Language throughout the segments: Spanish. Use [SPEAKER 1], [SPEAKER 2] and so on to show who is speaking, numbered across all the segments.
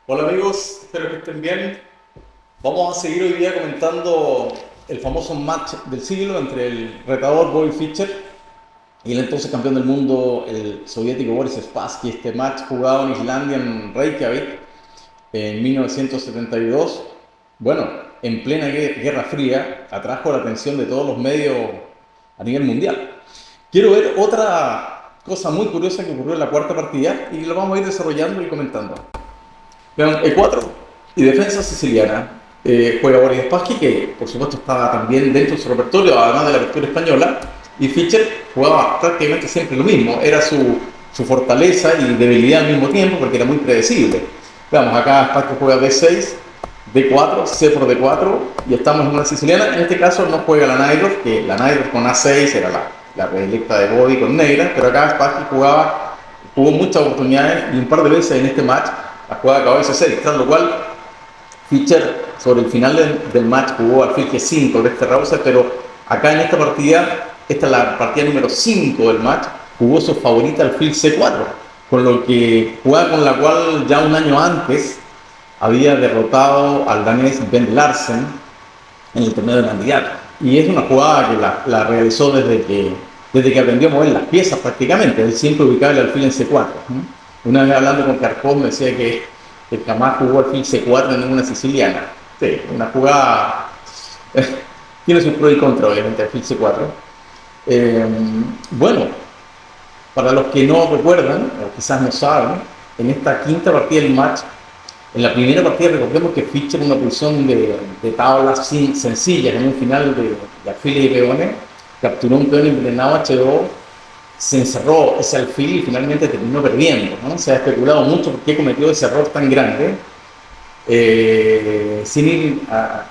[SPEAKER 1] Hola amigos, espero que estén bien. Vamos a seguir hoy día comentando el famoso match del siglo entre el retador Bobby Fischer y el entonces campeón del mundo, el soviético Boris Spassky. Este match jugado en Islandia, en Reykjavik, en 1972. Bueno, en plena Guerra Fría, atrajo la atención de todos los medios a nivel mundial. Quiero ver otra cosa muy curiosa que ocurrió en la cuarta partida y lo vamos a ir desarrollando y comentando. Vean, E4 y defensa siciliana. Juega Boris Spassky, que por supuesto estaba también dentro de su repertorio, además de la lectura española. Y Fischer jugaba prácticamente siempre lo mismo. Era su fortaleza y debilidad al mismo tiempo, porque era muy predecible. Veamos, acá Spassky juega D6, D4, C por D4, y estamos en una siciliana. En este caso no juega la Najdorf, que la Najdorf con A6 era la predilecta de Bobby con negra, pero acá Spassky jugó muchas oportunidades y un par de veces en este match la jugada acabó de C6, tras lo cual Fischer sobre el final del match jugó alfil G5 de este Rouser, pero acá en esta partida, esta es la partida número 5 del match, jugó su favorita alfil C4, con lo que jugada con la cual ya un año antes había derrotado al danés Ben Larsen en el torneo de candidato. Y es una jugada que la realizó desde que aprendió a mover las piezas prácticamente. Él siempre ubicaba el alfil en C4. ¿No? Una vez hablando con Carpón me decía que jamás jugó alfil C4 en ninguna siciliana. Sí, una jugada tiene sus pros y contras, obviamente, alfil C4. Eh, bueno, para los que no recuerdan, o quizás no saben, en esta quinta partida del match, en la primera partida recordemos que Fischer en una posición de tablas sencillas, en un final de alfiles y peones, capturó un peón envenenado H2, se encerró ese alfil y finalmente terminó perdiendo, ¿no? Se ha especulado mucho por qué cometió ese error tan grande, sin ir a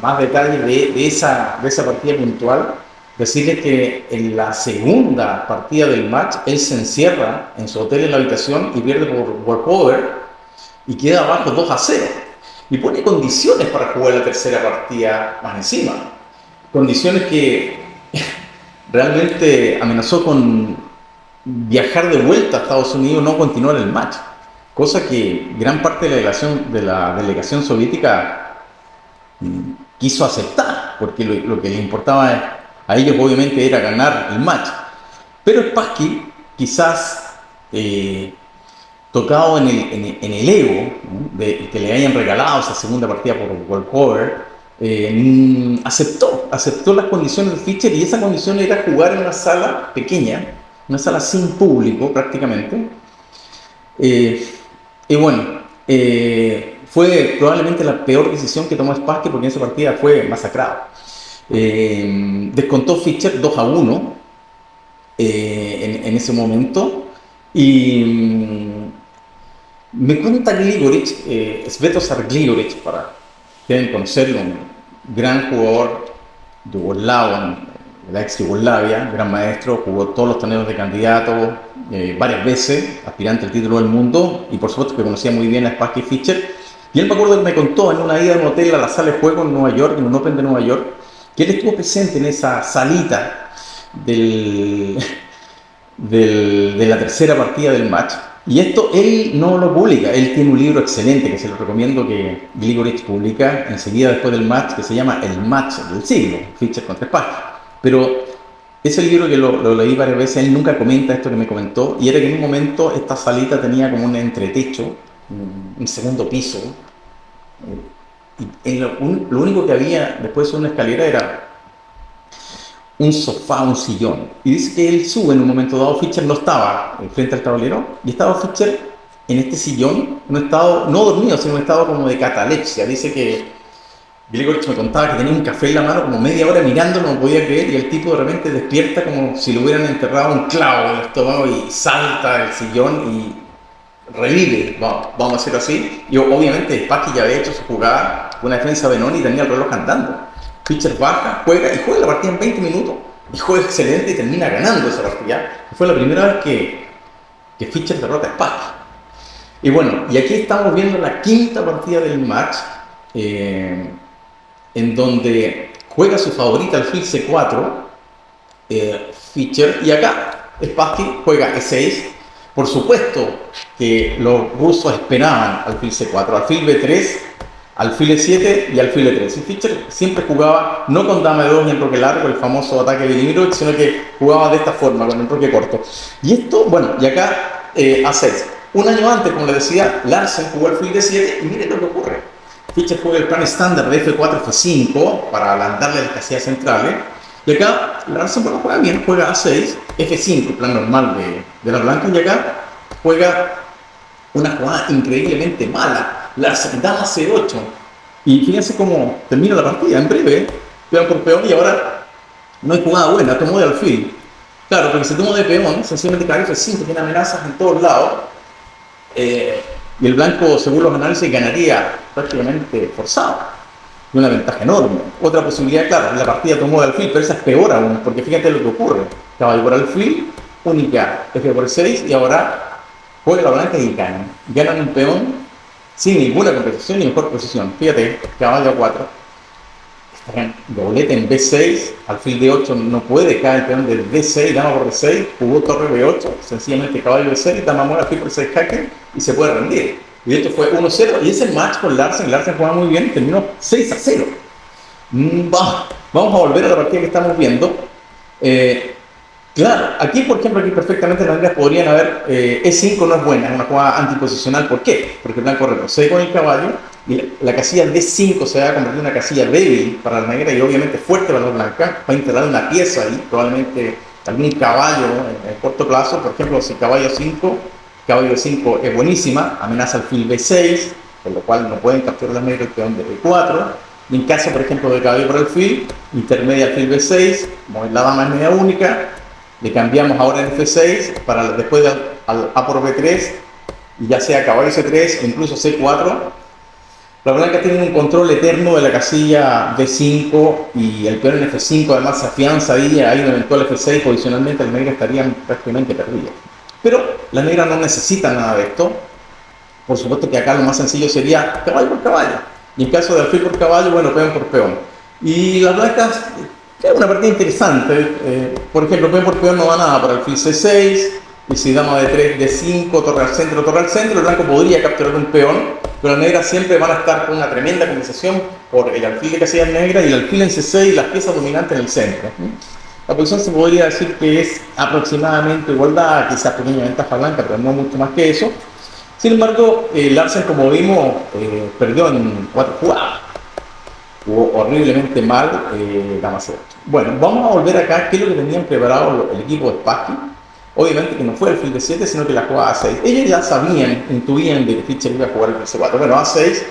[SPEAKER 1] más detalles de esa partida puntual. Decirles que en la segunda partida del match él se encierra en su hotel en la habitación y pierde por walkover y queda abajo 2-0. Y pone condiciones para jugar la tercera partida más encima. Condiciones que realmente amenazó con viajar de vuelta a Estados Unidos, no continuar el match. Cosa que gran parte de la delegación soviética quiso aceptar, porque lo que les importaba a ellos obviamente era ganar el match. Pero Spassky, quizás tocado en el ego, ¿no? De que le hayan regalado esa segunda partida por walkover, aceptó las condiciones de Fischer, y esa condición era jugar en una sala pequeña, una sala sin público prácticamente. Eh, y bueno, fue probablemente la peor decisión que tomó Spassky, porque en esa partida fue masacrado. Descontó Fischer 2-1 en ese momento. Y me cuenta Gligoric, Svetozar Gligoric, para que deben conocerlo, un gran jugador yugoslavo, de la ex Yugoslavia, gran maestro, jugó todos los torneos de candidato varias veces, aspirante al título del mundo, y por supuesto que conocía muy bien a Spassky Fischer. Y él me acuerdo que me contó en una ida a un hotel a la sala de juego en Nueva York, en un Open de Nueva York, que él estuvo presente en esa salita del, de la tercera partida del match. Y esto él no lo publica, él tiene un libro excelente que se lo recomiendo, que Gligoric publica enseguida después del match, que se llama El match del siglo, Fischer contra Spassky. Pero ese libro que lo leí varias veces, él nunca comenta esto que me comentó, y era que en un momento esta salita tenía como un entretecho, un segundo piso, y lo único que había después de una escalera era un sofá, un sillón. Y dice que él sube en un momento dado, Fischer no estaba frente al tablero, y estaba Fischer en este sillón, en un estado, no dormido, sino en un estado como de catalepsia. Dice que Gligoric me contaba que tenía un café en la mano, como media hora mirándolo, no podía creer, y el tipo de repente despierta como si le hubieran enterrado un clavo en el estómago y salta del sillón y revive, vamos a decirlo así. Y obviamente Spassky ya había hecho su jugada, una defensa Benoni, y tenía el reloj andando. Fischer baja, juega la partida en 20 minutos, y juega excelente y termina ganando esa partida. Fue la primera vez que Fischer derrota a Spassky. Y bueno, y aquí estamos viendo la quinta partida del match, en donde juega su favorita alfil C4, Fischer, y acá Spassky juega E6, Por supuesto que los rusos esperaban alfil C4, alfil B3, alfil E7 y alfil E3. Y Fischer siempre jugaba no con dama de 2 y enroque largo, el famoso ataque de Velimirovich, sino que jugaba de esta forma, con enroque corto. Y esto, bueno, y acá A6. Un año antes, como les decía, Larsen jugó alfil D7 y miren lo que ocurre. Fischer juega el plan estándar de F4, F5 para adelantarle las casillas centrales. Y acá Larsen, bueno, juega bien, juega A6, F5, el plan normal de la blanca, y acá juega una jugada increíblemente mala. Larsen, dama C8. Y fíjense cómo termina la partida, en breve, peón por peón, y ahora no hay jugada buena, tomó de alfil. Claro, porque si tomó de peón, sencillamente cae F5, tiene amenazas en todos lados. Y el blanco, según los análisis, ganaría prácticamente forzado, de una ventaja enorme. Otra posibilidad, claro, la partida tomó de alfil, pero esa es peor aún, porque fíjate lo que ocurre. Caballo por alfil, única F por 6, y ahora juega la blanca y ganan. Ganan un peón sin ninguna compensación ni mejor posición. Fíjate, caballo a 4. Doblete en B6, alfil D8 no puede, cae el peón de D6, dama por D6, jugó torre B8, sencillamente caballo B6, dama muere, alfil por 6 jaque y se puede rendir. Y esto fue 1-0 y ese match con Larsen jugaba muy bien, terminó 6-0. Vamos a volver a la partida que estamos viendo. Claro, aquí por ejemplo, aquí perfectamente las negras podrían haber, E5 no es buena, es una jugada antiposicional. ¿Por qué? Porque el blanco retrocede con el caballo y la casilla D5 se va a convertir en una casilla débil para la negra y obviamente fuerte para la blanca. Va a instalar una pieza ahí, probablemente algún caballo en corto plazo. Por ejemplo, si caballo 5, caballo D5 es buenísima, amenaza alfil B6, por lo cual no pueden capturar las negras el peón de B4. Y en caso, por ejemplo, de caballo por alfil, intermedia alfil B6, como la dama es media única, le cambiamos ahora en F6 para después al A por B3 y ya sea caballo C3 o incluso C4. La blanca tiene un control eterno de la casilla D5 y el peón en F5 además se afianza ahí en eventual F6, posicionalmente las negras estarían prácticamente perdidas. Pero la negra no necesita nada de esto. Por supuesto que acá lo más sencillo sería caballo por caballo. Y en caso de alfil por caballo, bueno, peón por peón. Y las blancas, es una partida interesante. Por ejemplo, peón por peón no va nada para alfil C6. Y si dama de 3, D5, torre al centro, el blanco podría capturar un peón. Pero las negras siempre van a estar con una tremenda compensación por el alfil de casillas negras y el alfil en C6 y las piezas dominantes en el centro. La posición se podría decir que es aproximadamente igualdad, quizás pequeña ventaja blanca, pero no mucho más que eso. Sin embargo, Larsen, como vimos, perdió en 4 jugadas. Jugó horriblemente mal, dama C8. Bueno, vamos a volver acá. ¿Qué es lo que tenían preparado el equipo de Spassky? Obviamente que no fue el alfil D7, sino que la jugada A6. Ellos ya sabían, intuían de que Fischer iba a jugar el C4. Bueno, A6,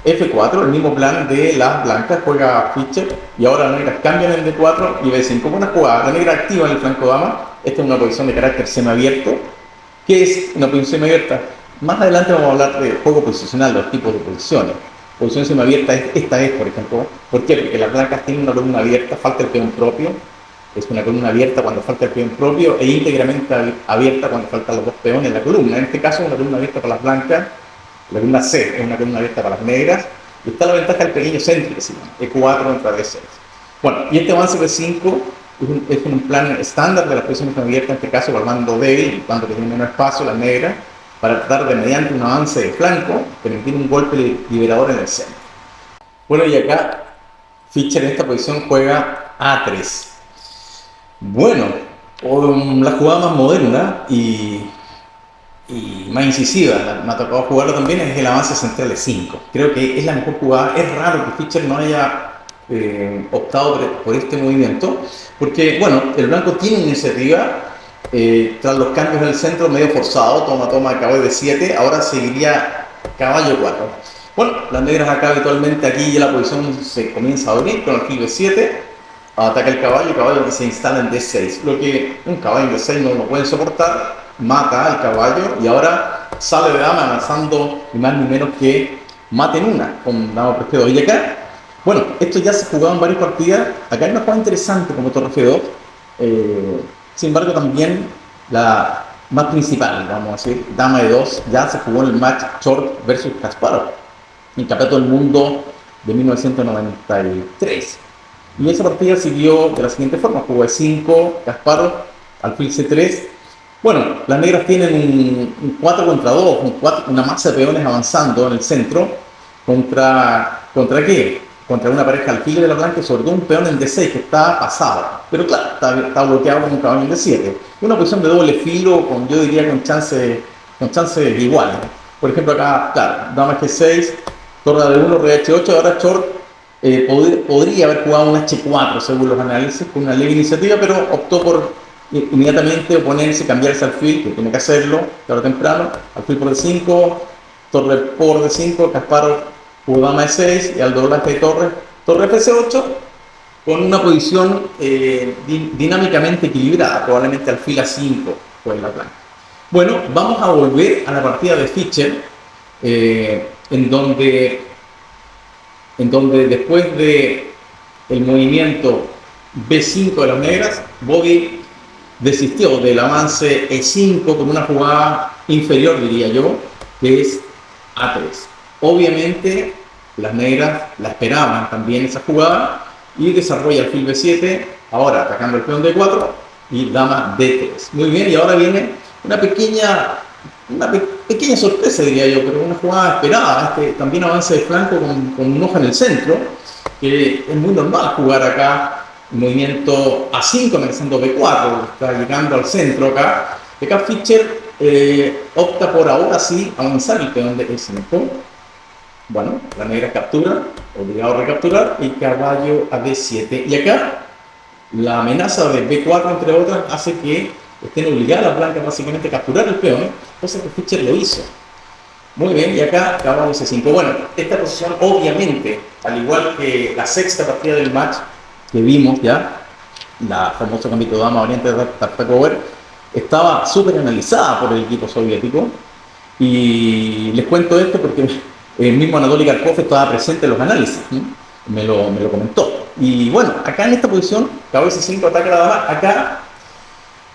[SPEAKER 1] F4, el mismo plan de las blancas, juega Fischer y ahora las negras cambian en D4 y B5. Buena jugada, la negra activa en el flanco dama. Esta es una posición de carácter semiabierto. ¿Qué es una posición semiabierta? Más adelante vamos a hablar de juego posicional, los tipos de posiciones. Posición semiabierta, esta es, por ejemplo. ¿Por qué? Porque las blancas tienen una columna abierta, falta el peón propio. Es una columna abierta cuando falta el peón propio e íntegramente abierta cuando faltan los dos peones en la columna. En este caso, una columna abierta para las blancas, la columna C es una columna abierta para las negras. Y está la ventaja del pequeño centro, que se llama E4 contra D6. Bueno, y este avance B5 es un plan estándar de las posiciones abiertas, en este caso, para el bando débil, el bando que tiene menos espacio, las negras, para tratar de, mediante un avance de flanco, permitir un golpe liberador en el centro. Bueno, y acá Fischer en esta posición juega A3. Bueno, la jugada más moderna y más incisiva, me ha tocado jugarlo también, es el avance central de 5. Creo que es la mejor jugada. Es raro que Fischer no haya optado por este movimiento, porque, bueno, el blanco tiene iniciativa. Tras los cambios en el centro, medio forzado, toma caballo de 7, ahora seguiría caballo 4. Bueno, las negras acá habitualmente, aquí ya la posición se comienza a abrir con alfil B7, ataca el caballo que se instala en D6, lo que un caballo de 6 no lo pueden soportar, mata al caballo y ahora sale de dama avanzando ni más ni menos que mate en una, con dama por F2. Y acá, bueno, esto ya se jugaba en varias partidas, acá hay una jugada interesante como torre F2, sin embargo, también la más principal, vamos a decir, dama de 2, ya se jugó en el match Short versus Kasparov, en el Campeonato del Mundo de 1993. Y esa partida siguió de la siguiente forma: jugó E5, Kasparov, alfil C3, Bueno, las negras tienen un 4 contra 2, una masa de peones avanzando en el centro. ¿Contra qué? Contra una pareja alfil de la blanca y sobre todo un peón en D6 que está pasado. Pero claro, está bloqueado con un caballo en D7. Una posición de doble filo, yo diría con chances iguales. Por ejemplo, acá, claro, dama G6, torre de 1, rey H8, ahora Short podría haber jugado un H4 según los análisis, con una leve iniciativa, pero optó por inmediatamente oponerse, cambiarse alfil, que tiene que hacerlo, tarde o temprano, alfil por D5, torre por D5, Kasparov jugó dama E6 y al doblaje de torre F8, con una posición dinámicamente equilibrada, probablemente alfil A5 fue la blanca. Bueno, vamos a volver a la partida de Fischer, en donde después de el movimiento B5 de las negras, Bobby desistió del avance E5 con una jugada inferior, diría yo, que es A3. Obviamente las negras la esperaban también esa jugada y desarrolla alfil B7, ahora atacando el peón D4 y dama D3. Muy bien, y ahora viene una pequeña sorpresa, diría yo, pero una jugada esperada. También avance de flanco con un hoja en el centro, que es muy normal jugar acá movimiento A5 amenazando B4, está llegando al centro acá. Acá Fischer opta por ahora sí avanzar el peón de E5. Bueno, la negra captura, obligado a recapturar, y caballo a D7. Y acá la amenaza de B4, entre otras, hace que estén obligadas las blancas básicamente a capturar el peón, cosa que Fischer lo hizo. Muy bien, y acá caballo C5. Bueno, esta posición obviamente, al igual que la sexta partida del match que vimos ya, la famosa gambito dama oriente de Tartakover, estaba súper analizada por el equipo soviético. Y les cuento esto porque el mismo Anatoly Karpov estaba presente en los análisis, ¿sí? me lo comentó. Y bueno, acá en esta posición, caballo C5 ataca a la dama. Acá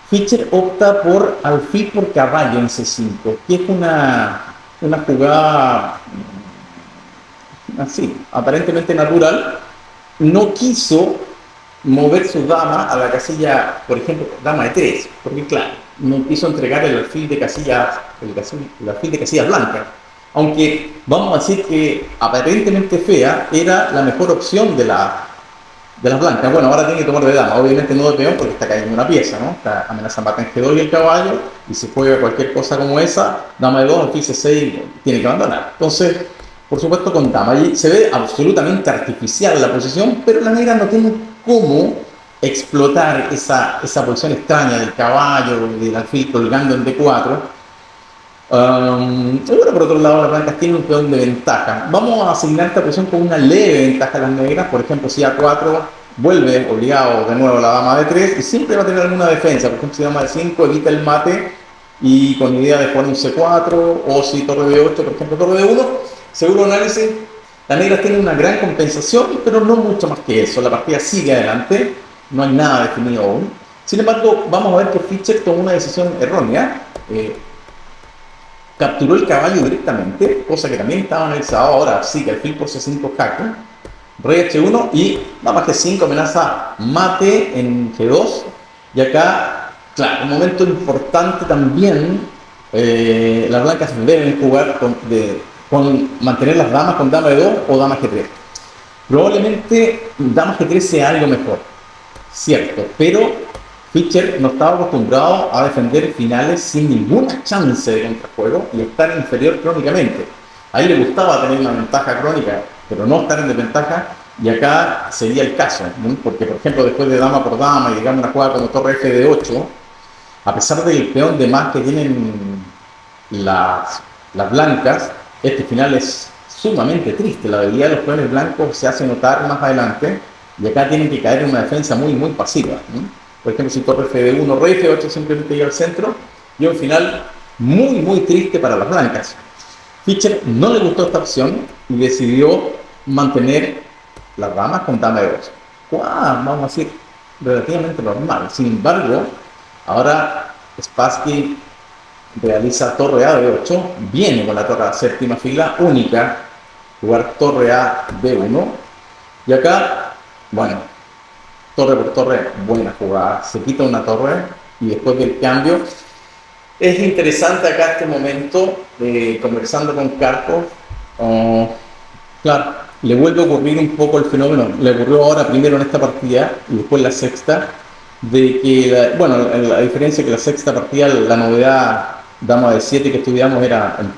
[SPEAKER 1] Fischer opta por alfil por caballo en C5, que es una jugada así, aparentemente natural. No quiso mover su dama a la casilla, por ejemplo, dama de 3, porque claro, no quiso entregar el alfil de casillas blancas. Aunque vamos a decir que aparentemente fea era la mejor opción de las blancas. Bueno, ahora tiene que tomar de dama, obviamente no de peón porque está cayendo una pieza, ¿no? Está amenazando mata en G2 y el caballo, y si juega cualquier cosa como esa, dama de 2, alfil C6, tiene que abandonar. Entonces, por supuesto con dama, y se ve absolutamente artificial la posición, pero la negra no tiene cómo explotar esa posición extraña del caballo, del alfil colgando en D4. Bueno, por otro lado, las blancas tienen un peón de ventaja. Vamos a asignar esta posición con una leve ventaja a las negras. Por ejemplo, si A4 vuelve obligado de nuevo la dama D3 y siempre va a tener alguna defensa. Por ejemplo, si dama D5 evita el mate y con idea de jugar un C4, o si torre D8, por ejemplo, torre D1, seguro análisis, las negras tienen una gran compensación, pero no mucho más que eso. La partida sigue adelante, no hay nada definido aún. Sin embargo, vamos a ver que Fischer tomó una decisión errónea. Capturó el caballo directamente, cosa que también estaba analizado. Ahora sí que alfil por C5 jaque, rey H1 y dama G5 amenaza mate en G2. Y acá, claro, un momento importante también, las blancas deben jugar con mantener las damas con dama de 2 o dama G3. Probablemente dama G3 sea algo mejor, cierto, pero Fischer no estaba acostumbrado a defender finales sin ninguna chance de contrajuego y estar inferior crónicamente. A él le gustaba tener una ventaja crónica, pero no estar en desventaja, y acá sería el caso, ¿no? Porque, por ejemplo, después de dama por dama y digamos una jugada como torre F de 8, a pesar del peón de más que tienen las blancas, este final es sumamente triste. La debilidad de los peones blancos se hace notar más adelante, y acá tienen que caer en una defensa muy, muy pasiva, ¿no? Por ejemplo, si torre F1, rey F8 simplemente llega al centro, y un final muy, muy triste para las blancas. Fischer no le gustó esta opción y decidió mantener las damas con dama de 2. Vamos a decir, relativamente normal. Sin embargo, ahora Spassky realiza torre A de 8, viene con la torre a séptima fila, única, jugar torre A B1, y acá, bueno, torre por torre, buena jugada, se quita una torre y después del cambio Es interesante acá este momento, conversando con Carpo. Oh, claro, le vuelve a ocurrir un poco el fenómeno. Le ocurrió ahora primero en esta partida y después la sexta, de que, bueno, la diferencia es que la sexta partida, la novedad dama de 7 que estudiamos era en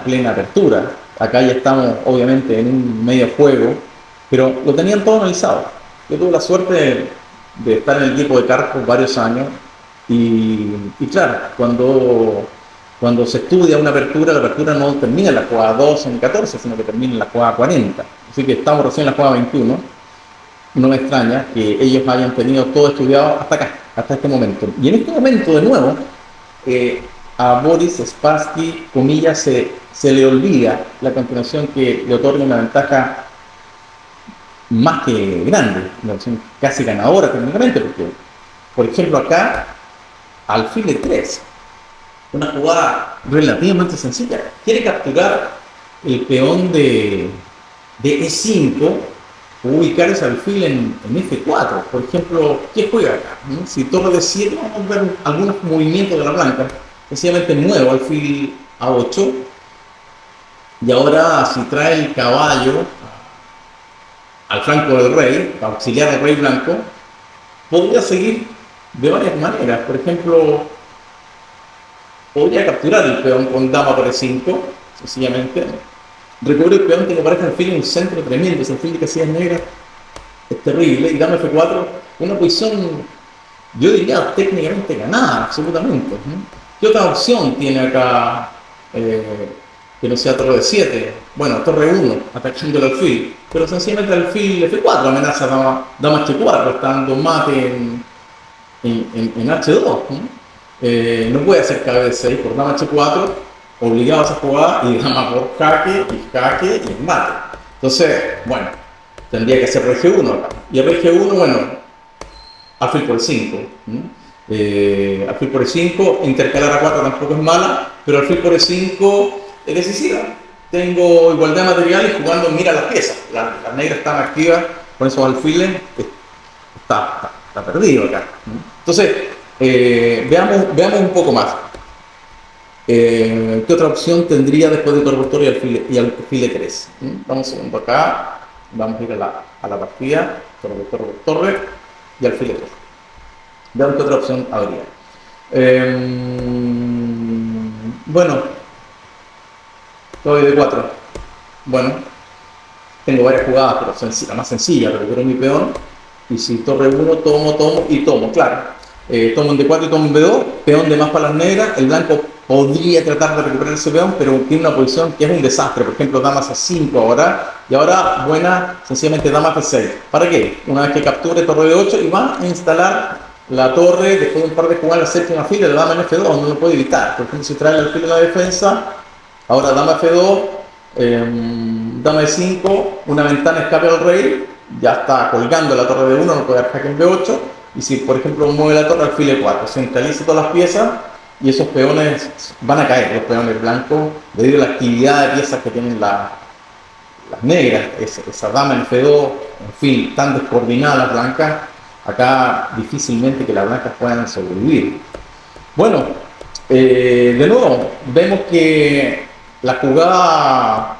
[SPEAKER 1] plena apertura. Acá ya estamos obviamente en un medio juego, pero lo tenían todo analizado. Yo tuve la suerte de estar en el equipo de Carpo varios años y claro, cuando se estudia una apertura, la apertura no termina en la jugada 2 en 14, sino que termina en la jugada 40. Así que estamos recién en la jugada 21. No me extraña que ellos hayan tenido todo estudiado hasta acá, hasta este momento. Y en este momento, de nuevo, a Boris Spassky, comillas, se le olvida la continuación que le otorga una ventaja más que grande, una opción casi ganadora técnicamente, porque, por ejemplo, acá, alfil de 3, una jugada relativamente sencilla, quiere capturar el peón de E5, ubicar ese alfil en F4. Por ejemplo, ¿qué juega acá? Si torre de 7, vamos a ver algunos movimientos de la blanca. Sencillamente muevo alfil A8 y ahora si trae el caballo al flanco del rey, para auxiliar al rey blanco, podría seguir de varias maneras. Por ejemplo, podría capturar el peón con dama por E5, sencillamente. Recuerdo el peón tiene pareja alfil en un centro tremendo, ese alfil de casillas negras es terrible, y dama F4, una posición, yo diría, técnicamente ganada, absolutamente. ¿Qué otra opción tiene acá que no sea torre de 7? Bueno, torre 1, atacando el alfil, pero sencillamente el alfil F4 amenaza dama H4, está dando mate en H2. No puede hacer cabeza 6 por dama H4, obligado a esa jugada, y dama por jaque y mate. Entonces, bueno, tendría que hacer rey G1 acá. Y el rey G1, bueno, alfil por 5. Alfil por E5, intercalar A4 tampoco es mala, pero alfil por E5 es decisiva. Tengo igualdad de materiales jugando, mira las piezas. Las negras están activas con esos alfiles, está perdido acá. Entonces, veamos un poco más. ¿Qué otra opción tendría después de torre por torre y alfil de 3? Vamos un segundo acá, vamos a ir a la partida, torre por torre y alfil de 3. Veamos qué otra opción habría. Bueno, torre de 4. Bueno, tengo varias jugadas, pero la más sencilla, recupero mi peón. Y si torre 1, tomo, claro. Tomo en D4 y tomo en B2, peón de más para las negras. El blanco podría tratar de recuperar ese peón, pero tiene una posición que es un desastre. Por ejemplo, dama C5 ahora. Y ahora, buena, sencillamente dama F6. ¿Para qué? Una vez que capture torre de 8 y va a instalar la torre, después de un par de jugadas, la séptima fila, la dama en F2, no lo puede evitar. Por ejemplo, si trae el alfil de la defensa, ahora dama F2, dama E5, una ventana escape al rey, ya está colgando la torre de 1, no puede dar jaque en B8, y si por ejemplo mueve la torre alfil E4, centraliza todas las piezas, y esos peones van a caer, los peones blancos, debido a la actividad de piezas que tienen las negras, esa dama en F2, en fin, tan descoordinadas las blancas. Acá difícilmente que las blancas puedan sobrevivir. Bueno, de nuevo, vemos que la jugada,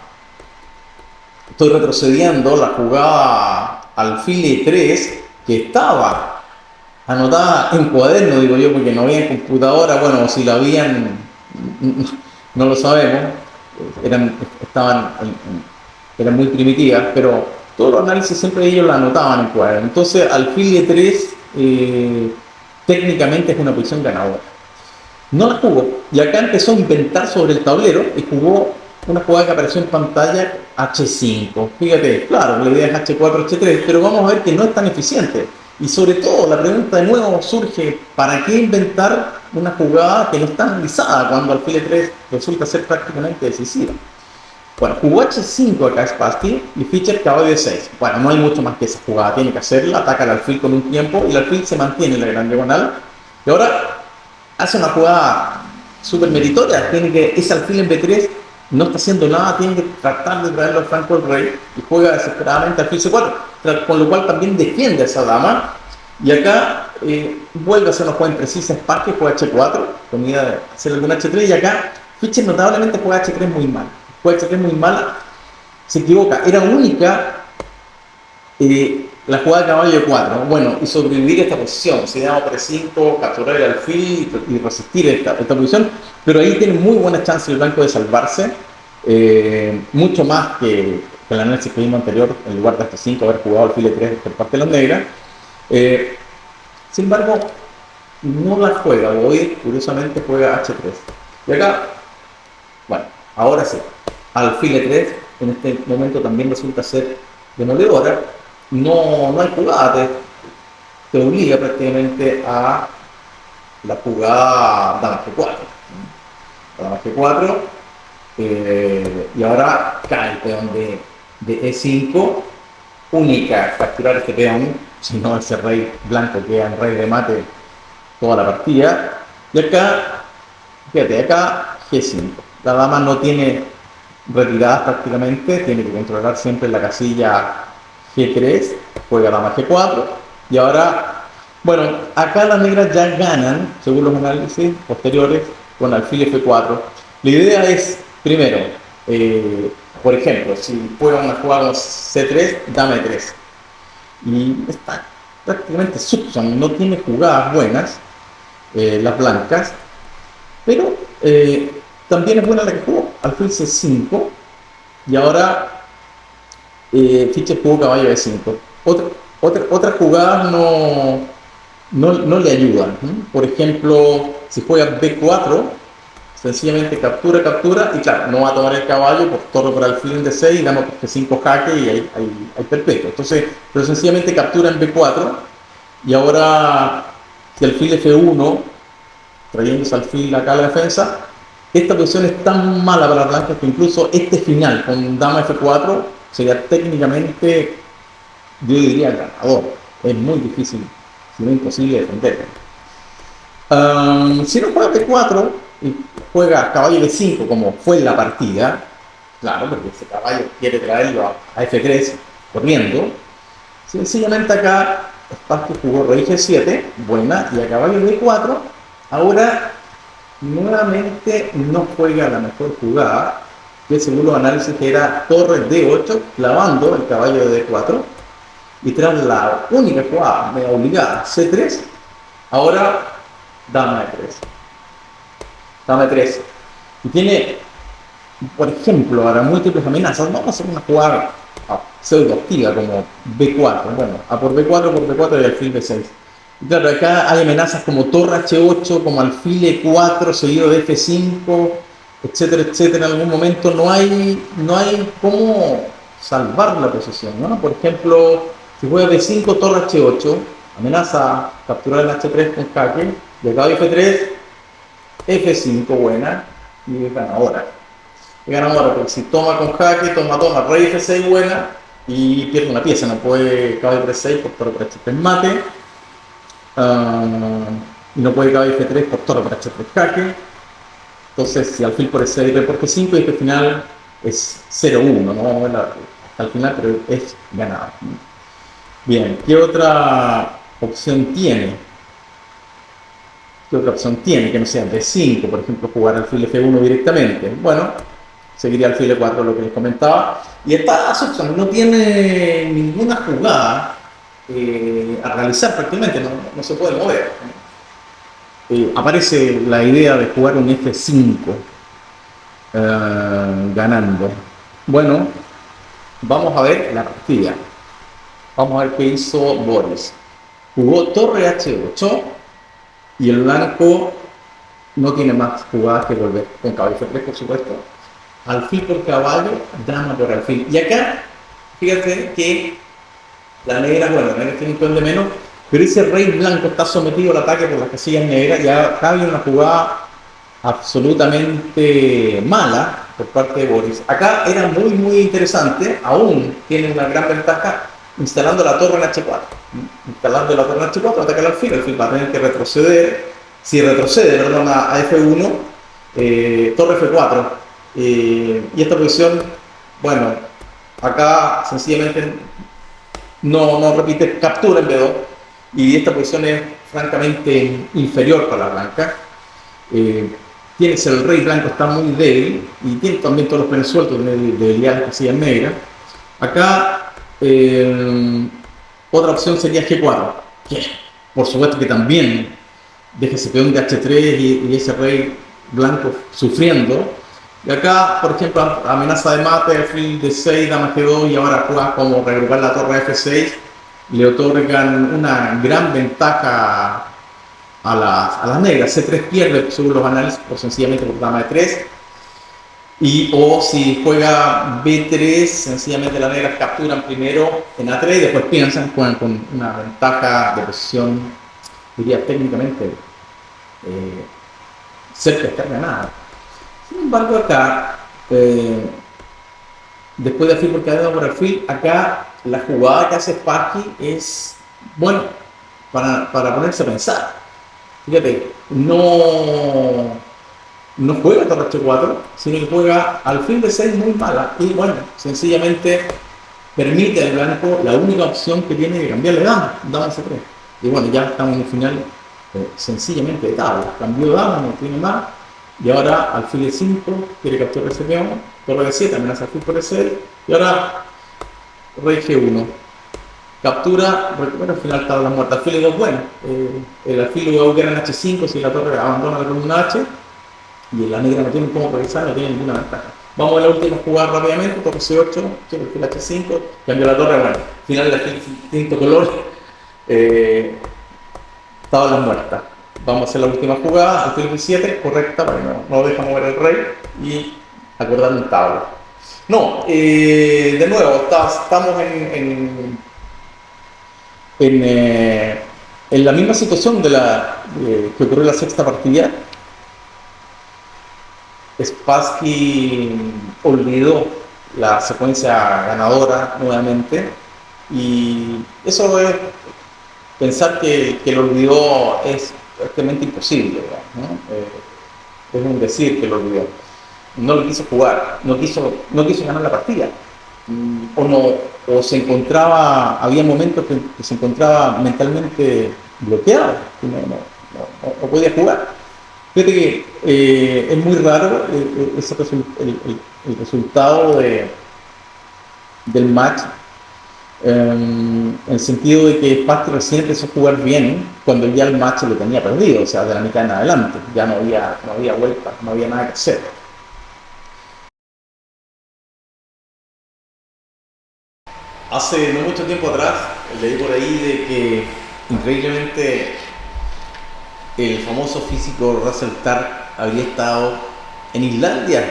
[SPEAKER 1] estoy retrocediendo, la jugada alfil E3, que estaba anotada en cuaderno, digo yo, porque no había en computadora, bueno, si la habían, no lo sabemos, eran muy primitivas, pero todos los análisis siempre ellos la anotaban en cuaderno. Entonces, alfil E3 técnicamente es una posición ganadora. No la jugó, y acá empezó a inventar sobre el tablero y jugó una jugada que apareció en pantalla, H5. Fíjate, claro, la idea es H4, H3, pero vamos a ver que no es tan eficiente. Y sobre todo, la pregunta de nuevo surge, ¿para qué inventar una jugada que no está analizada cuando alfil E3 resulta ser prácticamente decisiva? Bueno, jugó H5 acá Spassky y Fischer caballo de 6. Bueno, no hay mucho más que esa jugada, tiene que hacerla, ataca al alfil con un tiempo y el alfil se mantiene en la gran diagonal. Y ahora hace una jugada súper meritoria, ese alfil en B3 no está haciendo nada, tiene que tratar de traerlo al flanco del rey y juega desesperadamente alfil C4, con lo cual también defiende a esa dama. Y acá vuelve a hacer una jugada imprecisa, Spark juega H4, comida hacer algún H3, y acá Fischer notablemente juega H3 muy mal. Juega H3 muy mal, se equivoca, era única la jugada de caballo 4, bueno, y sobrevivir esta posición, si damos por E5, capturar el alfil y resistir esta posición, pero ahí tiene muy buena chance el blanco de salvarse, mucho más que el análisis que vimos anterior, en lugar de hasta 5 haber jugado alfil E3 por parte de las negras. Sin embargo, no la juega, hoy curiosamente juega H3. Y acá, bueno, ahora sí, alfil E3 en este momento también resulta ser demoledora. No hay jugada, te obliga prácticamente a la jugada dama G4. Dama G4, y ahora cae el peón de E5, única capturar este peón, si no ese rey blanco queda en rey de mate toda la partida. Y acá, fíjate, acá G5, la dama no tiene retiradas prácticamente, tiene que controlar siempre la casilla G3, juega dama G4, y ahora, bueno, acá las negras ya ganan, según los análisis posteriores, con alfil F4. La idea es, primero, por ejemplo, si juega una jugada C3, dama E3, y está prácticamente subson, no tiene jugadas buenas, las blancas, pero también es buena la que jugó, alfil C5, y ahora Fischer jugó caballo E5. Otras jugadas no le ayudan. Por ejemplo, si juega B4, sencillamente captura, y claro, no va a tomar el caballo por torre por alfil en D6 y damos G5 jaque y hay perpetuo. Entonces, pero sencillamente captura en B4, y ahora si alfil F1, trayéndose alfil acá a la defensa, esta posición es tan mala para las blancas que incluso este final con dama F4 sería técnicamente, yo diría, ganador. Es muy difícil, si no imposible defenderlo. Si no juega P4 y juega caballo B5 como fue en la partida, claro, porque ese caballo quiere traerlo a F3 corriendo, sencillamente acá Spassky jugó rey G7, buena, y a caballo B4, ahora nuevamente no juega la mejor jugada, que según los análisis era torre D8, clavando el caballo de D4, y tras la única jugada media obligada, C3, ahora dama E3. Dama E3. Y tiene, por ejemplo, ahora múltiples amenazas. Vamos a hacer una jugada pseudo activa como B4. Bueno, a por B4, por B4 y alfil B6. Y claro, acá hay amenazas como torre H8, como alfil E4 seguido de F5, etcétera, etcétera. En algún momento no hay cómo salvar la posición, ¿no? Por ejemplo, si juega B5, torre H8, amenaza capturar el H3 con jaque, de caballo F3, F5, buena, y es ganadora. Es ganadora porque si toma con jaque, toma, rey F6, buena, y pierde una pieza, no puede caballo F6 por torre por H3 mate, y no puede caballo F3 por torre por H3 jaque. Entonces, si alfil por E6, rey por G5, y este final es 0-1, no vamos a ver hasta el final, pero es ganado. Bien, ¿qué otra opción tiene? ¿Qué otra opción tiene? Que no sea D5, por ejemplo, jugar alfil F1 directamente. Bueno, seguiría alfil E4, lo que les comentaba. Y esta opción no tiene ninguna jugada a realizar prácticamente, no se puede mover. Aparece la idea de jugar un F5 ganando. Bueno, vamos a ver la partida. Vamos a ver qué hizo Boris. Jugó torre H8 y el blanco no tiene más jugadas que volver con caballo F3, por supuesto. Alfil por caballo, dama por alfil. Y acá, fíjate que la negra, bueno, la negra tiene un peón de menos, pero ese rey blanco está sometido al ataque por las casillas negras. Y acá había una jugada absolutamente mala por parte de Boris. Acá era muy interesante, aún tiene una gran ventaja instalando la torre en H4. Instalando la torre en H4, ataca al alfil va a tener que retroceder. Si retrocede, perdón, a F1, torre F4. Y esta posición, bueno, acá sencillamente no repite, captura en B2. Y esta posición es francamente inferior para la blanca. Tienes el rey blanco, está muy débil, y tiene también todos los penes sueltos de debilidades casillas negras. Acá, otra opción sería G4, que por supuesto que también deja ese peón de H3 y ese rey blanco sufriendo. Y acá, por ejemplo, amenaza de mate, alfil de 6, dama G2, y ahora juega como reagrupar la torre F6, le otorgan una gran ventaja a las negras. C3 pierde según los análisis, o sencillamente por dama de 3. O si juega B3, sencillamente las negras capturan primero en A3 y después piensan, juegan con una ventaja de posición, diría técnicamente, cerca de estar ganada. Sin embargo, acá, después de alfil por cadena por alfil, acá la jugada que hace Spassky es, bueno, para ponerse a pensar. Fíjate, no juega torre H4, sino que juega alfil de 6 muy mala. Y bueno, sencillamente permite al blanco la única opción que tiene de cambiarle dama C3. Y bueno, ya estamos en el final sencillamente de tabla. Cambió dama, no tiene más. Y ahora alfil de 5, quiere capturar ese peón. Torre de 7, amenaza alfil por E6. Y ahora rey G1. Captura, recupera al final tabla muerta. Alfil de 2, bueno. El alfil lo va a buscar en H5 si la torre abandona la columna H. Y la negra no tiene cómo progresar, no tiene ninguna ventaja. Vamos a la última jugada rápidamente, torre C8, alfil H5, cambio la torre, bueno, final del alfil distinto color, tabla muerta. Vamos a hacer la última jugada, alfil F7, correcta, para que no deja mover el rey, y acordar un tabla. No, de nuevo, estamos en la misma situación que ocurrió en la sexta partida. Spassky olvidó la secuencia ganadora nuevamente, y eso es pensar que lo olvidó es prácticamente imposible, ¿no? Es un decir que lo olvidó. No lo quiso jugar, no quiso ganar la partida, o se encontraba, había momentos que se encontraba mentalmente bloqueado, no podía jugar. Fíjate que es muy raro el resultado del match, en el sentido de que Spassky recién empezó a jugar bien cuando ya el match lo tenía perdido, o sea, de la mitad en adelante, ya no había vuelta, no había nada que hacer. Hace no mucho tiempo atrás leí por ahí de que increíblemente el famoso físico Russell Targ habría estado en Islandia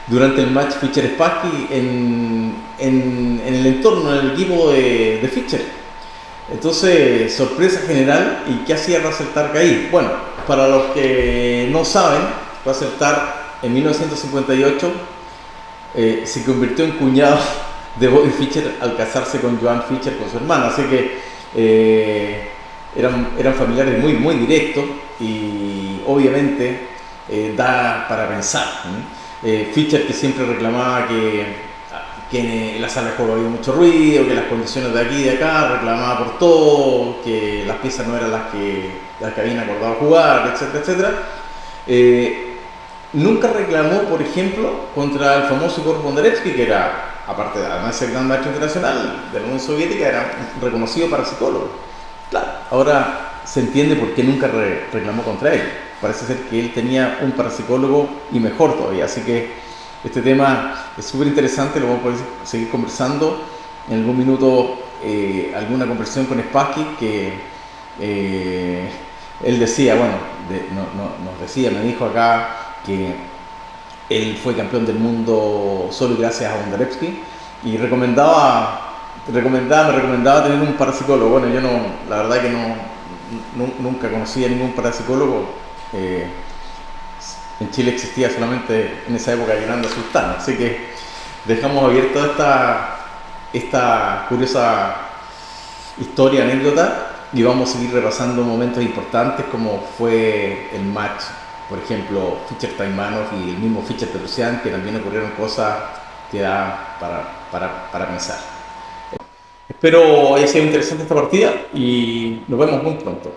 [SPEAKER 1] durante el match Fischer-Spassky en el entorno, en el equipo de Fischer. Entonces, sorpresa general. ¿Y qué hacía Russell Targ ahí? Bueno, para los que no saben, Russell Targ en 1958 se convirtió en cuñado de Bobby Fischer al casarse con Joan Fischer, con su hermana. Así que eran familiares muy, muy directos, y obviamente da para pensar. Fischer, que siempre reclamaba que en la sala de juego había mucho ruido, que las condiciones de aquí y de acá, reclamaba por todo, que las piezas no eran las que habían acordado jugar, etcétera, etcétera. Nunca reclamó, por ejemplo, contra el famoso Igor Bondarevsky, que era, aparte de además ser gran maestro internacional de la Unión Soviética, era un reconocido parapsicólogo. Claro, ahora se entiende por qué nunca reclamó contra él. Parece ser que él tenía un parapsicólogo, y mejor todavía. Así que este tema es súper interesante, lo vamos a poder seguir conversando. En algún minuto, alguna conversación con Spassky, que él decía, bueno, me dijo acá que él fue campeón del mundo solo gracias a Bondarevsky, y me recomendaba tener un parapsicólogo. Bueno, yo la verdad que nunca conocí a ningún parapsicólogo. En Chile existía solamente en esa época Yolanda Sultana, así que dejamos abierta esta curiosa historia, anécdota, y vamos a seguir repasando momentos importantes como fue el match, por ejemplo, Fischer-Taimanov y el mismo Fischer-Petrosian, que también ocurrieron cosas que da para pensar. Espero haya sido interesante esta partida y nos vemos muy pronto.